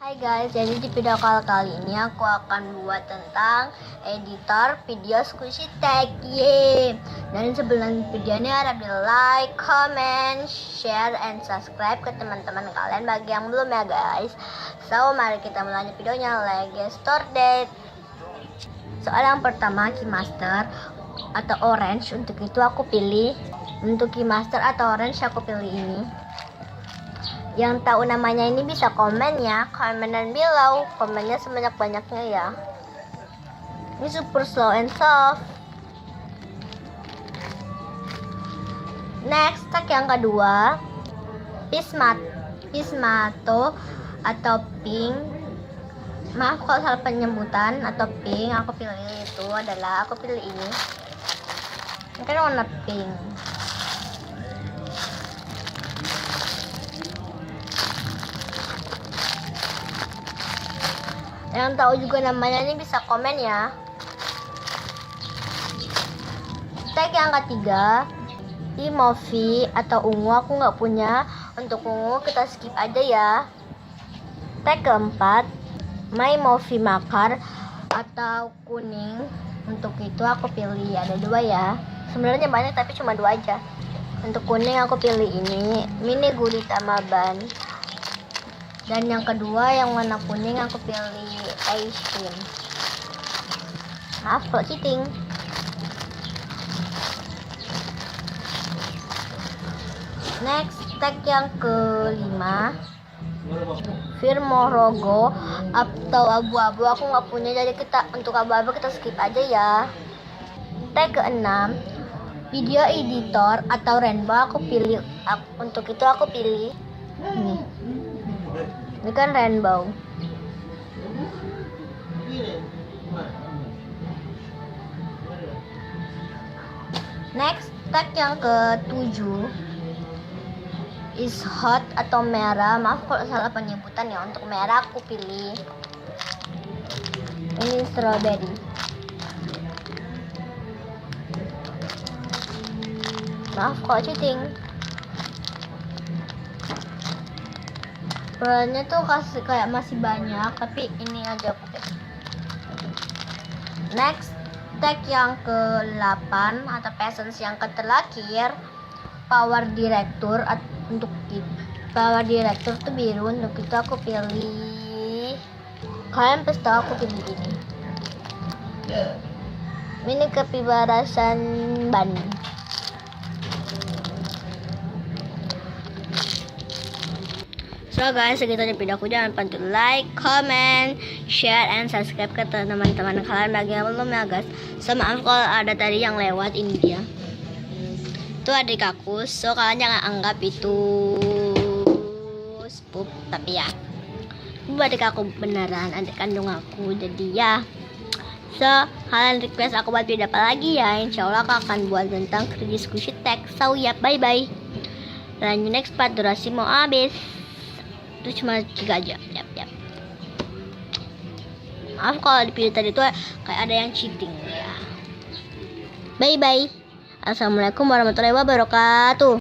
Hai guys, jadi di video kali ini aku akan buat tentang editor video squishy tag. Yeay. Dan sebelum videonya harap di like, comment, share, and subscribe ke teman-teman kalian bagi yang belum ya guys. So mari kita mulai videonya. Let's get started. Soal yang pertama, keymaster atau orange. Untuk itu aku pilih, untuk keymaster atau orange aku pilih ini. Yang tahu namanya ini bisa komen ya, komenan below, komennya sebanyak-banyaknya ya. Ini super slow and soft. Next, tag yang kedua, Pismato atau pink. Maaf kalau salah penyebutan, atau pink. Aku pilih itu adalah, aku pilih ini. Mungkin warna pink. Yang tahu juga namanya ini bisa komen ya. Tag yang ketiga, Movie atau ungu. Aku nggak punya. Untuk ungu kita skip aja ya. Tag keempat, My Movie Makar atau kuning. Untuk itu aku pilih, ada dua ya. Sebenarnya banyak tapi cuma dua aja. Untuk kuning aku pilih ini, mini gurit sama ban. Dan yang kedua yang warna kuning aku pilih ice cream. Maaf kalau cheating. Next, tag yang kelima, Firmorogo atau abu-abu. Aku nggak punya, jadi kita untuk abu-abu kita skip aja ya. Tag keenam, video editor atau rainbow. Aku pilih, untuk itu aku pilih ini. Ini kan rainbow. Next, tag yang ketujuh, is hot atau merah. Maaf kalau salah penyebutan ya. Untuk merah aku pilih ini strawberry. Maaf kalau cheating. Perannya tuh kasih kayak masih banyak, tapi ini aja aku pilih. Next, tag yang ke-8 atau peasants yang terakhir, power director. Untuk power director tuh biru. Untuk itu aku pilih, kalian pasti tahu aku pilih ini. Ini kepibarasan ban. So guys, segitu aja video aku. Jangan lupa untuk like, comment, share, and subscribe ke teman-teman kalian bagi yang belum ya guys. So maaf kalau ada tadi yang lewat, ini dia. Itu adik aku. So kalian jangan anggap itu spook, tapi ya itu adik aku beneran, adik kandung aku. Jadi ya, so kalian request aku buat video apa lagi ya, insya Allah aku akan buat tentang Crazy Squishy Tag. So ya, bye bye. Lanjut next part, durasi mau habis. Itu cuma 3 aja. Yap. Maaf kalau di video tadi tuh kayak ada yang cheating ya. Bye bye. Assalamualaikum warahmatullahi wabarakatuh.